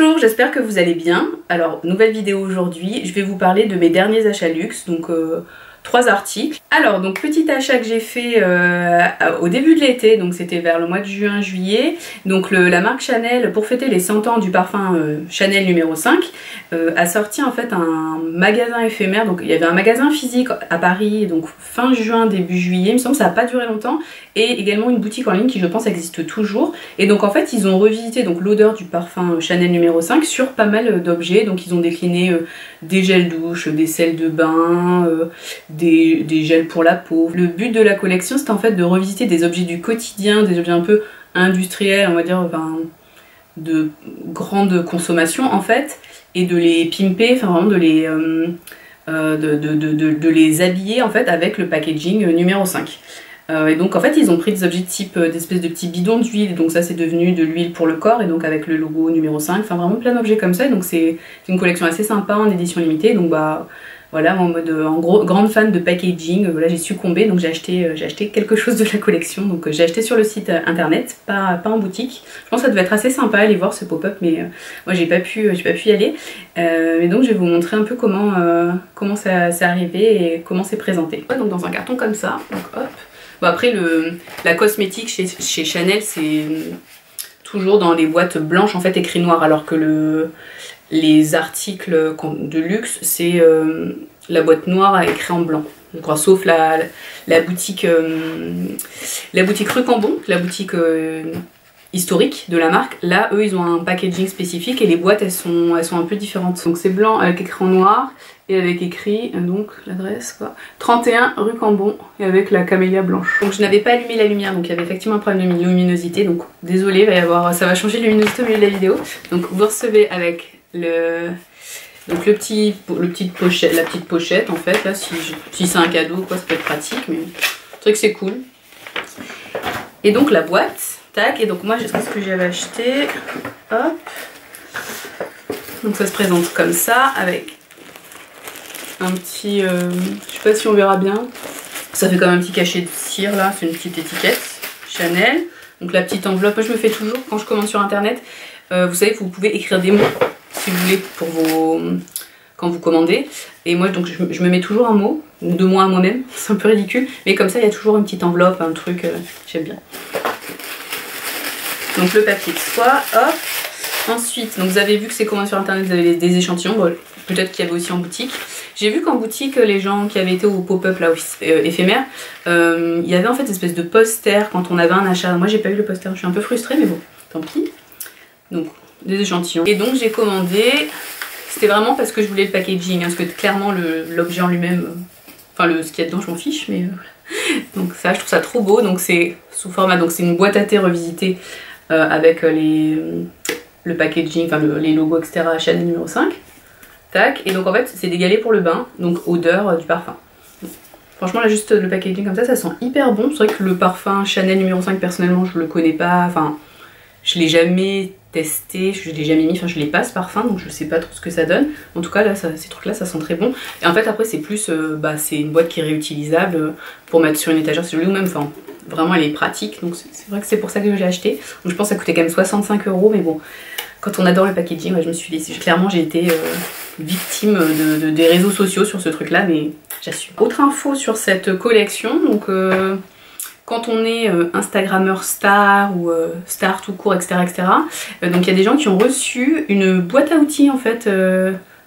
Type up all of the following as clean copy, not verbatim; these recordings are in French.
Bonjour, j'espère que vous allez bien. Alors, nouvelle vidéo aujourd'hui, je vais vous parler de mes derniers achats luxe, donc 3 articles. Alors, donc petit achat que j'ai fait au début de l'été, donc c'était vers le mois de juin-juillet. Donc la marque Chanel, pour fêter les 100 ans du parfum Chanel numéro 5, a sorti en fait un magasin éphémère. Donc il y avait un magasin physique à Paris, donc fin juin, début juillet, il me semble que ça n'a pas duré longtemps. Et également une boutique en ligne qui je pense existe toujours. Et donc en fait ils ont revisité l'odeur du parfum Chanel numéro 5 sur pas mal d'objets. Donc ils ont décliné des gels douche, des sels de bain, des gels pour la peau. Le but de la collection c'est en fait de revisiter des objets du quotidien, des objets un peu industriels, on va dire, enfin, de grande consommation en fait, et de les pimper, enfin vraiment de les les habiller en fait avec le packaging numéro 5. Et donc en fait ils ont pris des objets de type d'espèces de petits bidons d'huile, donc ça c'est devenu de l'huile pour le corps et donc avec le logo numéro 5, enfin vraiment plein d'objets comme ça, et donc c'est une collection assez sympa en édition limitée. Donc bah voilà, en mode en gros grande fan de packaging, voilà, j'ai succombé, donc j'ai acheté quelque chose de la collection. Donc j'ai acheté sur le site internet, pas en boutique. Je pense que ça devait être assez sympa à aller voir ce pop-up, mais moi j'ai pas pu y aller. Mais donc je vais vous montrer un peu comment ça c'est arrivé et comment c'est présenté. Donc dans un carton comme ça, donc hop. Bon, après la cosmétique chez Chanel c'est toujours dans les boîtes blanches en fait écrit noir, alors que les articles de luxe c'est la boîte noire à écrit en blanc, je crois, sauf la boutique Rue Cambon, la boutique historique de la marque. Là eux ils ont un packaging spécifique et les boîtes elles sont un peu différentes. Donc c'est blanc avec écrit en noir et avec écrit donc l'adresse quoi, 31 rue Cambon, et avec la camélia blanche. Donc je n'avais pas allumé la lumière, donc il y avait effectivement un problème de luminosité, donc désolé, ça va changer de luminosité au milieu de la vidéo. Donc vous recevez avec la petite pochette en fait, là si c'est un cadeau quoi, ça peut être pratique, mais c'est vrai que c'est cool. Et donc la boîte, tac, et donc moi je sais ce que j'avais acheté, hop, donc ça se présente comme ça avec un petit, je sais pas si on verra bien, ça fait comme un petit cachet de cire là, c'est une petite étiquette Chanel. Donc la petite enveloppe, moi je me fais toujours quand je commande sur internet, vous savez, vous pouvez écrire des mots si vous voulez pour quand vous commandez, et moi donc je me mets toujours un mot, ou 2 mots à moi-même, c'est un peu ridicule, mais comme ça il y a toujours une petite enveloppe, un truc, j'aime bien. Donc le papier de soie, hop. Ensuite, donc vous avez vu que c'est commandé sur internet, vous avez des échantillons, bon, peut-être qu'il y avait aussi en boutique. J'ai vu qu'en boutique, les gens qui avaient été au pop-up là éphémère, il y avait en fait une espèce de poster quand on avait un achat. Moi j'ai pas eu le poster, je suis un peu frustrée, mais bon, tant pis. Donc des échantillons. Et donc j'ai commandé, c'était vraiment parce que je voulais le packaging, hein, parce que clairement l'objet en lui-même, enfin ce qu'il y a dedans je m'en fiche, mais donc ça je trouve ça trop beau. Donc c'est sous format, donc c'est une boîte à thé revisitée avec le packaging, enfin les logos etc. Chanel numéro 5. Tac, et donc en fait c'est des galets pour le bain, donc odeur du parfum. Franchement là juste le packaging comme ça sent hyper bon. C'est vrai que le parfum Chanel numéro 5 personnellement je le connais pas, enfin je l'ai jamais testé, je l'ai jamais mis, enfin je l'ai pas ce parfum, donc je sais pas trop ce que ça donne. En tout cas là ces trucs là ça sent très bon. Et en fait après c'est plus, c'est une boîte qui est réutilisable pour mettre sur une étagère si vous voulez, ou même, enfin vraiment elle est pratique, donc c'est vrai que c'est pour ça que je l'ai acheté. Donc je pense que ça coûtait quand même 65 €, mais bon, quand on adore le packaging, ouais, je me suis dit, clairement j'ai été victime des réseaux sociaux sur ce truc là, mais j'assume. Autre info sur cette collection, donc quand on est Instagrammeur star ou star tout court, etc. Donc il y a des gens qui ont reçu une boîte à outils en fait,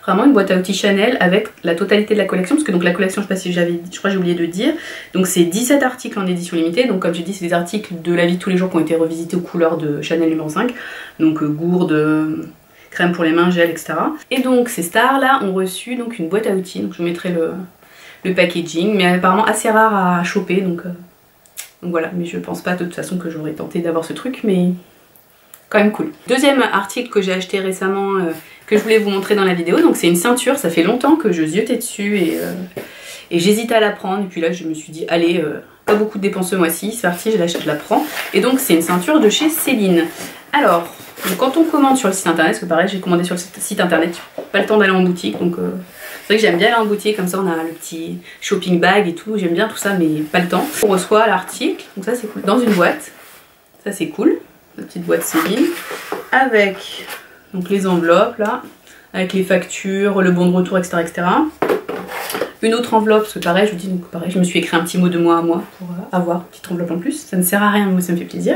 vraiment une boîte à outils Chanel avec la totalité de la collection, parce que donc la collection, je sais pas si je crois que j'ai oublié de dire, donc c'est 17 articles en édition limitée, donc comme j'ai dit c'est des articles de la vie de tous les jours qui ont été revisités aux couleurs de Chanel numéro 5, donc gourde, crème pour les mains, gel, etc. Et donc ces stars là ont reçu donc une boîte à outils, donc je vous mettrai le packaging, mais apparemment assez rare à choper, donc voilà, mais je pense pas de toute façon que j'aurais tenté d'avoir ce truc, mais quand même cool. Deuxième article que j'ai acheté récemment, que je voulais vous montrer dans la vidéo, donc c'est une ceinture, ça fait longtemps que je ziotais dessus et j'hésitais à la prendre, et puis là je me suis dit allez, pas beaucoup de dépenses ce mois-ci, c'est parti, je la prends. Et donc c'est une ceinture de chez Céline. Alors, donc, quand on commande sur le site internet, parce que pareil j'ai commandé sur le site internet, pas le temps d'aller en boutique, donc c'est vrai que j'aime bien aller en boutique, comme ça on a le petit shopping bag et tout, j'aime bien tout ça, mais pas le temps. On reçoit l'article, donc ça c'est cool, dans une boîte, ça c'est cool, la petite boîte Céline, avec Donc les enveloppes là, avec les factures, le bon de retour, etc. etc. Une autre enveloppe, parce que pareil, je vous dis, donc pareil, je me suis écrit un petit mot de moi à moi pour avoir une petite enveloppe en plus. Ça ne sert à rien, mais ça me fait plaisir.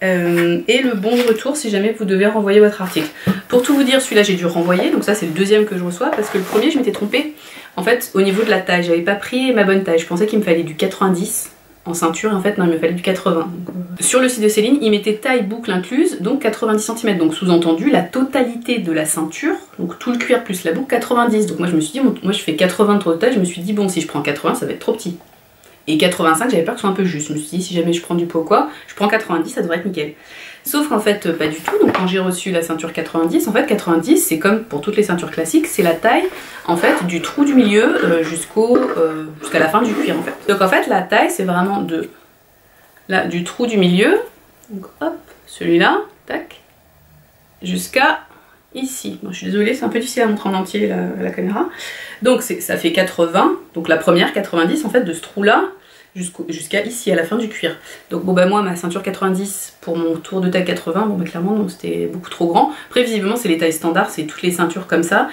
Et le bon de retour si jamais vous devez renvoyer votre article. Pour tout vous dire, celui-là j'ai dû renvoyer, donc ça c'est le deuxième que je reçois, parce que le premier je m'étais trompée. En fait, au niveau de la taille, j'avais pas pris ma bonne taille. Je pensais qu'il me fallait du 90 en ceinture, et en fait non, il me fallait du 80. Donc, sur le site de Céline, il mettait taille boucle incluse, donc 90 cm. Donc sous-entendu, la totalité de la ceinture, donc tout le cuir plus la boucle, 90. Donc moi je me suis dit, moi je fais 80 de taille, je me suis dit bon, si je prends 80, ça va être trop petit. Et 85, j'avais peur que ce soit un peu juste. Je me suis dit, si jamais je prends du poids ou quoi, je prends 90, ça devrait être nickel. Sauf qu'en fait, pas du tout. Donc quand j'ai reçu la ceinture 90, en fait 90, c'est comme pour toutes les ceintures classiques, c'est la taille en fait du trou du milieu jusqu'à la fin du cuir en fait. Donc en fait, la taille, c'est vraiment du trou du milieu, donc hop, celui-là, tac, jusqu'à ici. Bon, je suis désolée, c'est un peu difficile à montrer en entier la caméra. Donc ça fait 80, donc la première 90 en fait de ce trou là jusqu'à ici à la fin du cuir. Donc bon bah moi ma ceinture 90 pour mon tour de taille 80, bon bah clairement non, c'était beaucoup trop grand. Après visiblement c'est les tailles standards, c'est toutes les ceintures comme ça.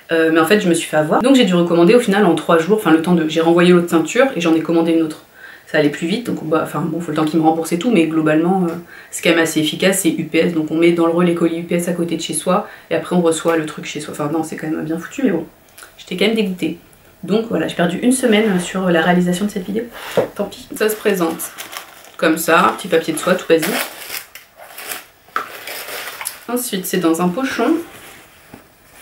Mais en fait je me suis fait avoir. Donc j'ai dû recommander au final en 3 jours, enfin le temps de... J'ai renvoyé l'autre ceinture et j'en ai commandé une autre. Ça allait plus vite, donc bah, enfin bon, faut le temps qu'ils me remboursent et tout, mais globalement c'est quand même assez efficace, c'est UPS, donc on met dans le relais colis UPS à côté de chez soi, et après on reçoit le truc chez soi. Enfin non, c'est quand même bien foutu, mais bon, j'étais quand même dégoûtée. Donc voilà, j'ai perdu une semaine sur la réalisation de cette vidéo. Tant pis. Ça se présente comme ça, petit papier de soie tout basique. Ensuite, c'est dans un pochon.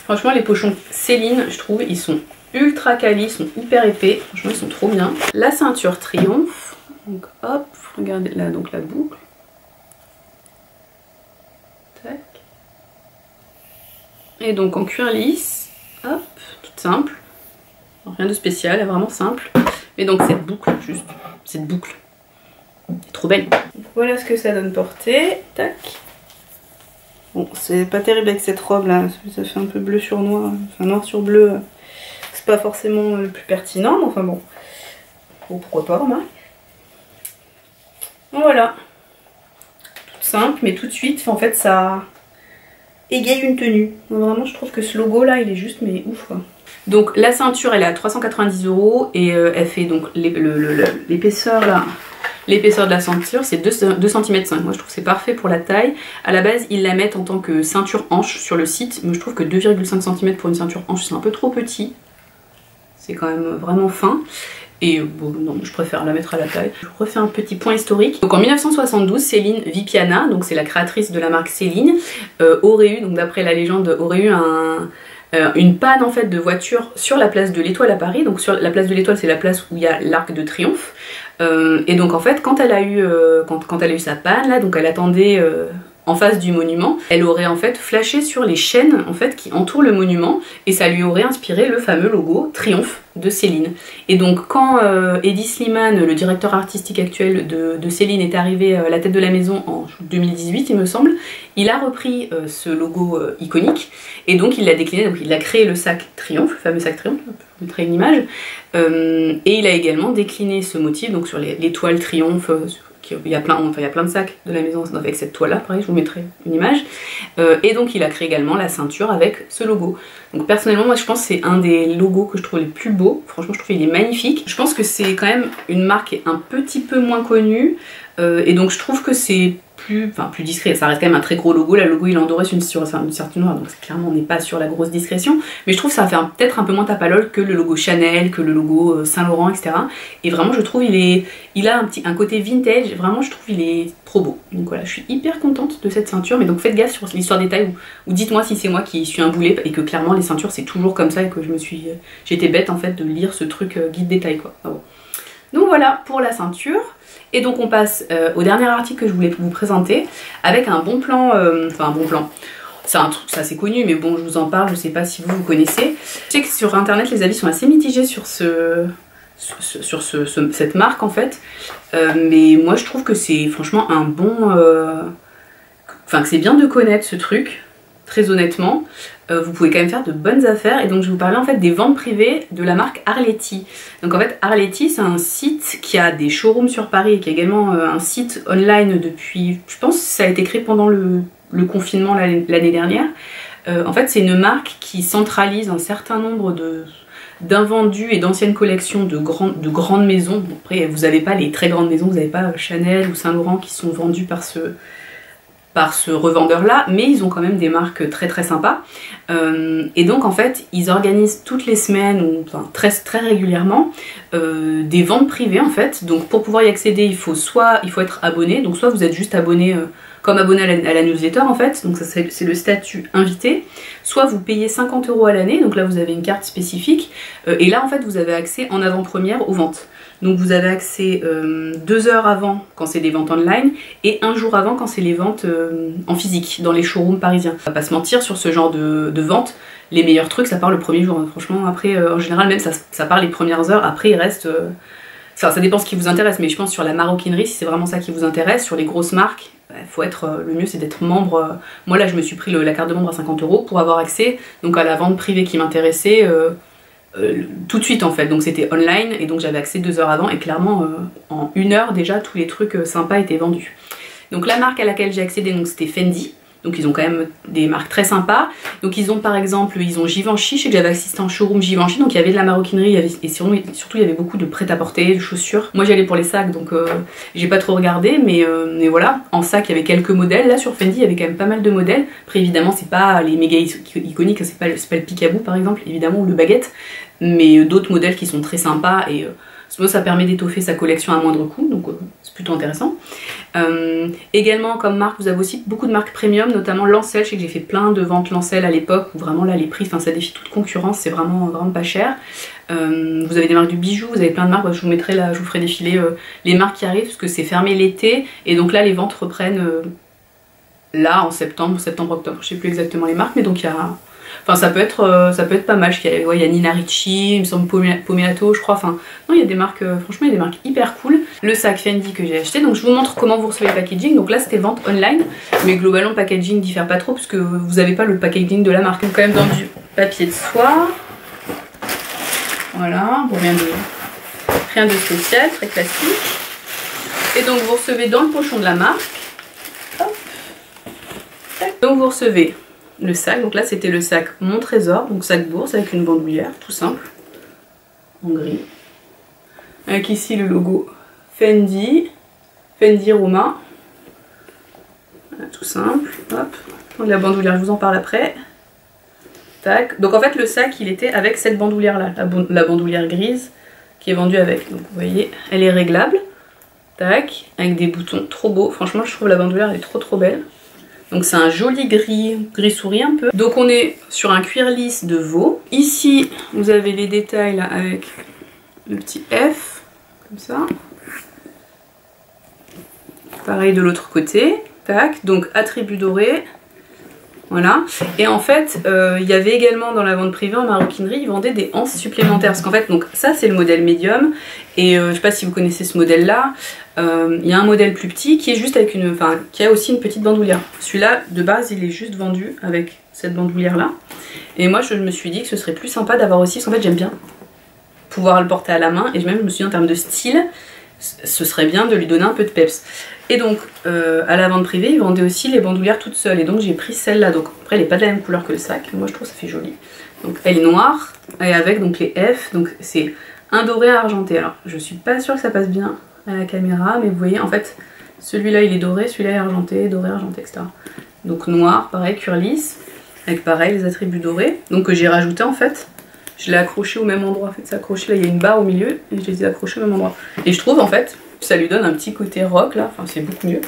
Franchement, les pochons Céline, je trouve, ils sont ultra quali, ils sont hyper épais. Franchement, ils sont trop bien. La ceinture Triomphe. Donc hop, regardez là, donc la boucle. Tac. Et donc en cuir lisse. Hop, toute simple. Rien de spécial, vraiment simple. Mais donc cette boucle, juste, cette boucle, est trop belle. Voilà ce que ça donne portée. Tac. Bon, c'est pas terrible avec cette robe là, ça fait un peu bleu sur noir, enfin noir sur bleu. C'est pas forcément le plus pertinent, mais enfin bon. Bon, pourquoi pas, remarque. Voilà. Tout simple, mais tout de suite, en fait, ça égaye une tenue. Vraiment, je trouve que ce logo là, il est juste, mais ouf quoi. Donc la ceinture elle est à 390 € et elle fait donc l'épaisseur là. L'épaisseur de la ceinture c'est 2 cm 5. Moi je trouve que c'est parfait pour la taille. À la base ils la mettent en tant que ceinture hanche sur le site. Mais je trouve que 2,5 cm pour une ceinture hanche c'est un peu trop petit. C'est quand même vraiment fin. Et bon non, je préfère la mettre à la taille. Je refais un petit point historique. Donc en 1972, Céline Vipiana, donc c'est la créatrice de la marque Céline, aurait eu, donc d'après la légende, aurait eu une panne en fait de voiture sur la place de l'Étoile à Paris. Donc sur la place de l'Étoile c'est la place où il y a l'Arc de Triomphe. Et donc en fait quand elle a eu sa panne là, donc elle attendait en face du monument, elle aurait en fait flashé sur les chaînes en fait qui entourent le monument et ça lui aurait inspiré le fameux logo Triomphe de Céline. Et donc quand Eddie Slimane, le directeur artistique actuel de Céline, est arrivé à la tête de la maison en 2018 il me semble, il a repris ce logo iconique et donc il l'a décliné, donc il a créé le sac Triomphe, le fameux sac Triomphe, je vous mettrai une image, et il a également décliné ce motif donc sur l'étoile Triomphe. Il y a plein de sacs de la maison avec cette toile là, pareil je vous mettrai une image, et donc il a créé également la ceinture avec ce logo. Donc personnellement moi je pense que c'est un des logos que je trouve les plus beaux, franchement je trouve qu'il est magnifique. Je pense que c'est quand même une marque qui est un petit peu moins connue, et donc je trouve que c'est plus discret, ça reste quand même un très gros logo, le logo il est en doré sur une certaine noire, donc clairement on n'est pas sur la grosse discrétion, mais je trouve que ça va faire peut-être un peu moins tapalole que le logo Chanel, que le logo Saint-Laurent, etc. Et vraiment je trouve il a un côté vintage, vraiment je trouve il est trop beau. Donc voilà, je suis hyper contente de cette ceinture, mais donc faites gaffe sur l'histoire des tailles, ou dites-moi si c'est moi qui suis un boulet, et que clairement les ceintures c'est toujours comme ça, et que j'étais bête en fait de lire ce truc guide des tailles quoi. Ah bon. Donc voilà pour la ceinture. Et donc on passe au dernier article que je voulais vous présenter, avec un bon plan, enfin un bon plan, c'est un truc, c'est assez connu mais bon je vous en parle, je sais pas si vous connaissez. Je sais que sur internet les avis sont assez mitigés sur cette marque en fait, mais moi je trouve que c'est franchement un bon, enfin que c'est bien de connaître ce truc, très honnêtement. Vous pouvez quand même faire de bonnes affaires, et donc je vais vous parler en fait des ventes privées de la marque Arletty. Donc en fait Arletty c'est un site qui a des showrooms sur Paris et qui a également un site online depuis, je pense que ça a été créé pendant le le confinement l'année dernière. En fait, c'est une marque qui centralise un certain nombre d'invendus et d'anciennes collections de grandes maisons. Bon, après, vous n'avez pas les très grandes maisons, vous n'avez pas Chanel ou Saint Laurent qui sont vendus par ce revendeur-là, mais ils ont quand même des marques très très sympas. Et donc en fait, ils organisent toutes les semaines, ou enfin très régulièrement, des ventes privées en fait. Donc pour pouvoir y accéder, il faut être abonné, donc soit vous êtes juste abonné comme abonné à la newsletter en fait, donc ça c'est le statut invité, soit vous payez 50 € à l'année, donc là vous avez une carte spécifique, et là en fait vous avez accès en avant-première aux ventes. Donc vous avez accès 2 heures avant quand c'est des ventes online et 1 jour avant quand c'est les ventes en physique, dans les showrooms parisiens. On va pas se mentir, sur ce genre de vente, les meilleurs trucs ça part le premier jour, hein. Franchement après en général même ça part les premières heures, après il reste... Enfin, ça dépend ce qui vous intéresse, mais je pense sur la maroquinerie, si c'est vraiment ça qui vous intéresse, sur les grosses marques, faut être, le mieux c'est d'être membre. Moi là je me suis pris la carte de membre à 50 € pour avoir accès donc à la vente privée qui m'intéressait tout de suite en fait, donc c'était online et donc j'avais accès 2 heures avant et clairement en 1 heure déjà tous les trucs sympas étaient vendus. Donc la marque à laquelle j'ai accédé donc c'était Fendi. Donc ils ont quand même des marques très sympas. Donc ils ont par exemple, ils ont Givenchy, je sais que j'avais assisté en showroom Givenchy, donc il y avait de la maroquinerie, et surtout il y avait beaucoup de prêt-à-porter, de chaussures. Moi j'y allais pour les sacs, donc j'ai pas trop regardé, mais voilà. En sac il y avait quelques modèles, là sur Fendi il y avait quand même pas mal de modèles. Après évidemment c'est pas les méga iconiques, c'est pas le Picaboo par exemple, évidemment, ou le Baguette, mais d'autres modèles qui sont très sympas et... ça permet d'étoffer sa collection à moindre coût, donc c'est plutôt intéressant. Également comme marque, vous avez aussi beaucoup de marques premium, notamment Lancel. Je sais que j'ai fait plein de ventes Lancel à l'époque, où vraiment là les prix, ça défie toute concurrence, c'est vraiment pas cher. Vous avez des marques du bijou, vous avez plein de marques, je vous mettrai là, je vous ferai défiler les marques qui arrivent, parce que c'est fermé l'été, et donc là les ventes reprennent là en septembre, octobre, je sais plus exactement les marques, mais donc il y a... Enfin ça peut être pas mal, il y a Nina Ricci, il me semble Pomeato je crois, enfin non il y a des marques, franchement il y a des marques hyper cool. Le sac Fendi que j'ai acheté, donc je vous montre comment vous recevez le packaging, donc là c'était vente online, mais globalement le packaging diffère pas trop puisque vous n'avez pas le packaging de la marque. Donc quand même dans du papier de soie, voilà, bon rien de spécial, très classique. Et donc vous recevez dans le pochon de la marque, hop. Donc vous recevez le sac, donc là c'était le sac Mon Trésor, donc sac bourse avec une bandoulière, tout simple, en gris. Avec ici le logo Fendi Roma. Voilà, tout simple, hop. Donc la bandoulière, je vous en parle après. Tac. Donc en fait le sac il était avec cette bandoulière là, la bandoulière grise qui est vendue avec. Donc vous voyez, elle est réglable. Tac, avec des boutons trop beaux. Franchement je trouve la bandoulière elle est trop belle. Donc c'est un joli gris souris un peu. Donc on est sur un cuir lisse de veau. Ici vous avez les détails là avec le petit F, comme ça. Pareil de l'autre côté. Tac, donc attribut doré. Voilà. Et en fait, il y avait également dans la vente privée en maroquinerie, ils vendaient des anses supplémentaires. Parce qu'en fait, donc ça c'est le modèle médium. Et je sais pas si vous connaissez ce modèle là. Il y a un modèle plus petit qui est juste avec qui a aussi une petite bandoulière. Celui-là, de base, il est juste vendu avec cette bandoulière là. Et moi, je me suis dit que ce serait plus sympa d'avoir aussi, parce qu'en fait, j'aime bien pouvoir le porter à la main. Et même, je me suis dit en termes de style, ce serait bien de lui donner un peu de peps. Et donc, à la vente privée, ils vendaient aussi les bandoulières toutes seules. Et donc, j'ai pris celle-là. Donc, après, elle n'est pas de la même couleur que le sac. Moi, je trouve que ça fait joli. Donc, elle est noire. Et avec donc les F. Donc, c'est un doré argenté. Alors, je suis pas sûre que ça passe bien à la caméra, mais vous voyez en fait celui-là il est doré, celui-là est argenté, doré, argenté, etc. Donc noir, pareil, cuir lisse, avec pareil les attributs dorés, donc que j'ai rajouté en fait, je l'ai accroché au même endroit, en fait c'est accroché, là il y a une barre au milieu, et je les ai accrochés au même endroit. Et je trouve en fait, ça lui donne un petit côté rock là, enfin c'est beaucoup mieux,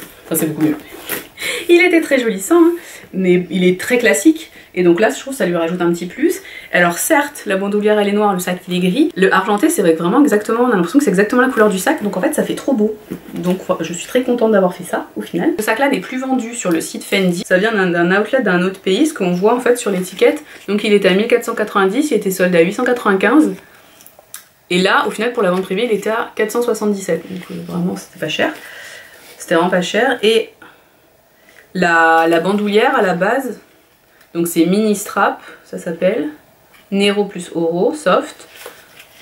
Il était très joli ça, hein, mais il est très classique. Et donc là, je trouve que ça lui rajoute un petit plus. Alors certes, la bandoulière elle est noire, le sac il est gris. Le argenté, c'est vrai que vraiment exactement, on a l'impression que c'est exactement la couleur du sac. Donc en fait, ça fait trop beau. Donc je suis très contente d'avoir fait ça au final. Ce sac là n'est plus vendu sur le site Fendi. Ça vient d'un outlet d'un autre pays, ce qu'on voit en fait sur l'étiquette. Donc il était à 1490, il était soldé à 895. Et là, au final, pour la vente privée, il était à 477. Donc vraiment, c'était pas cher. C'était vraiment pas cher. Et la bandoulière à la base, donc c'est mini strap, ça s'appelle Nero plus Oro, soft.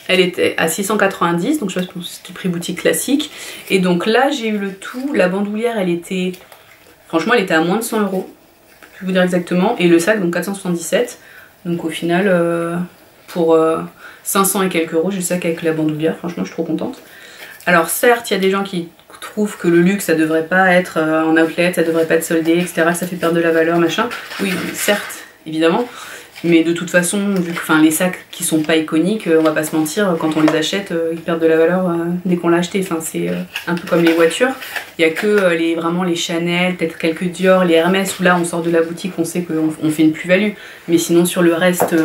Elle était à 690, donc je pense que c'était prix boutique classique. Et donc là j'ai eu le tout, la bandoulière elle était, franchement elle était à moins de 100 €. plus vous dire exactement. Et le sac, donc 477. Donc au final, pour 500 et quelques euros, j'ai le sac avec la bandoulière. Franchement, je suis trop contente. Alors certes, il y a des gens qui trouvent que le luxe, ça devrait pas être en outlet, ça devrait pas être soldé, etc. Que ça fait perdre de la valeur, machin. Oui, certes, évidemment. Mais de toute façon, vu que les sacs qui sont pas iconiques, on va pas se mentir, quand on les achète, ils perdent de la valeur dès qu'on l'a acheté. Enfin, c'est un peu comme les voitures. Il y a que vraiment les Chanel, peut-être quelques Dior, les Hermès, où là on sort de la boutique, on sait qu'on fait une plus-value. Mais sinon sur le reste,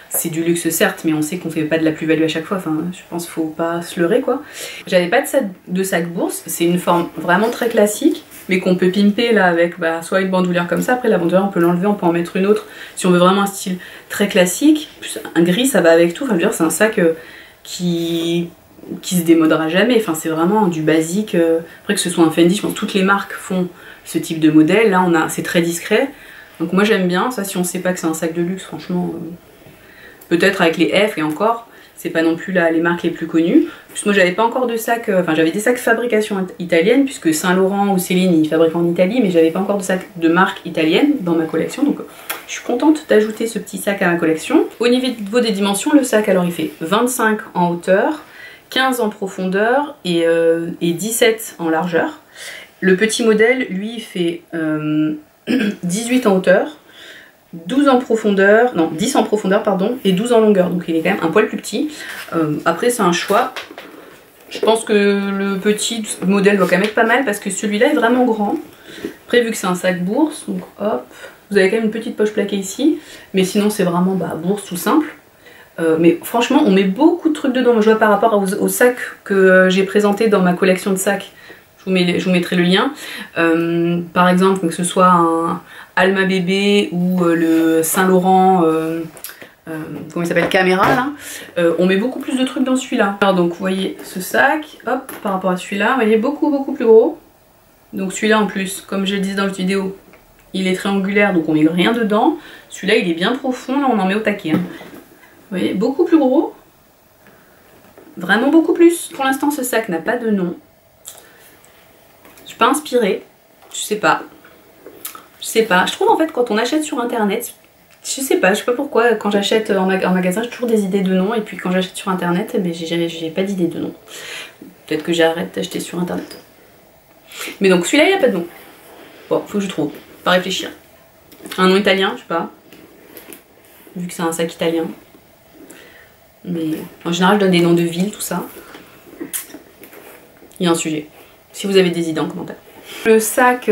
c'est du luxe certes, mais on sait qu'on fait pas de la plus-value à chaque fois. Enfin, je pense qu'il faut pas se leurrer quoi. J'avais pas de sac bourse, c'est une forme vraiment très classique, mais qu'on peut pimper là avec soit une bandoulière comme ça. Après la bandoulière on peut l'enlever, on peut en mettre une autre si on veut vraiment un style très classique. Plus un gris ça va avec tout. Enfin, je veux dire, c'est un sac qui se démodera jamais. Enfin, c'est vraiment du basique. Après que ce soit un Fendi, je pense que toutes les marques font ce type de modèle. Là c'est très discret. Donc moi j'aime bien ça. Si on sait pas que c'est un sac de luxe, franchement, peut-être avec les F et encore. C'est pas non plus les marques les plus connues. Plus moi j'avais pas encore de sacs, enfin j'avais des sacs fabrication italienne puisque Saint Laurent ou Céline ils fabriquent en Italie, mais j'avais pas encore de sacs de marque italienne dans ma collection, donc je suis contente d'ajouter ce petit sac à ma collection. Au niveau des dimensions, le sac alors il fait 25 en hauteur, 15 en profondeur et 17 en largeur. Le petit modèle lui il fait 18 en hauteur, 12 en profondeur, non 10 en profondeur pardon, et 12 en longueur, donc il est quand même un poil plus petit. Après c'est un choix, je pense que le petit modèle va quand même être pas mal parce que celui-là est vraiment grand. Après vu que c'est un sac bourse, donc hop, vous avez quand même une petite poche plaquée ici, mais sinon c'est vraiment bourse tout simple. Mais franchement on met beaucoup de trucs dedans. Moi je vois par rapport au sac que j'ai présenté dans ma collection de sacs, je vous mettrai le lien. Par exemple que ce soit un Alma Bébé ou le Saint Laurent, comment il s'appelle, Caméra là, on met beaucoup plus de trucs dans celui-là. Alors donc vous voyez ce sac, hop, par rapport à celui-là, vous voyez beaucoup plus gros. Donc celui-là en plus, comme je le disais dans la vidéo, il est triangulaire donc on met rien dedans. Celui-là il est bien profond, là on en met au taquet. Hein. Vous voyez, beaucoup plus gros, vraiment beaucoup plus. Pour l'instant ce sac n'a pas de nom. Je suis pas inspirée, je sais pas. Je trouve en fait quand on achète sur internet, je sais pas pourquoi, quand j'achète en magasin j'ai toujours des idées de noms et puis quand j'achète sur internet j'ai pas d'idée de nom. Peut-être que j'arrête d'acheter sur internet. Mais donc celui-là il n'y a pas de nom. Bon, faut que je trouve, pas réfléchir. Un nom italien, je sais pas. Vu que c'est un sac italien. Mais en général je donne des noms de villes, tout ça. Il y a un sujet. Si vous avez des idées en commentaire. Le sac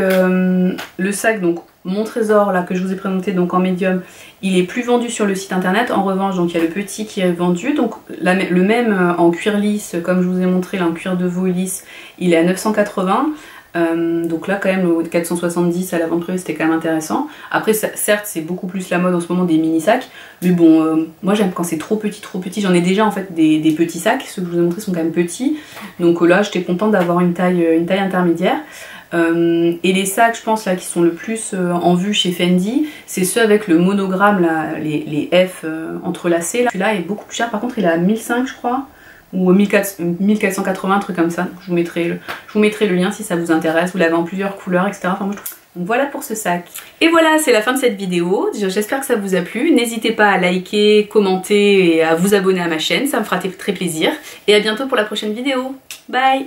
donc mon trésor là que je vous ai présenté donc en médium, il est plus vendu sur le site internet. En revanche donc il y a le petit qui est vendu, donc le même en cuir lisse comme je vous ai montré là, en cuir de veau lisse, il est à 980. Donc là quand même le 470 à l'avant prix c'était quand même intéressant. Après certes c'est beaucoup plus la mode en ce moment des mini sacs, mais bon moi j'aime quand c'est trop petit. J'en ai déjà en fait des petits sacs, ceux que je vous ai montrés sont quand même petits, donc là j'étais contente d'avoir une taille intermédiaire. Et les sacs je pense là qui sont le plus en vue chez Fendi, c'est ceux avec le monogramme là, les F entrelacés. Celui-là est beaucoup plus cher, par contre il est à 1500 je crois, ou 1480, un truc comme ça. Je vous mettrai le lien si ça vous intéresse. Vous l'avez en plusieurs couleurs, etc. Enfin, moi, donc voilà pour ce sac. Et voilà, c'est la fin de cette vidéo. J'espère que ça vous a plu. N'hésitez pas à liker, commenter et à vous abonner à ma chaîne. Ça me fera très plaisir. Et à bientôt pour la prochaine vidéo. Bye!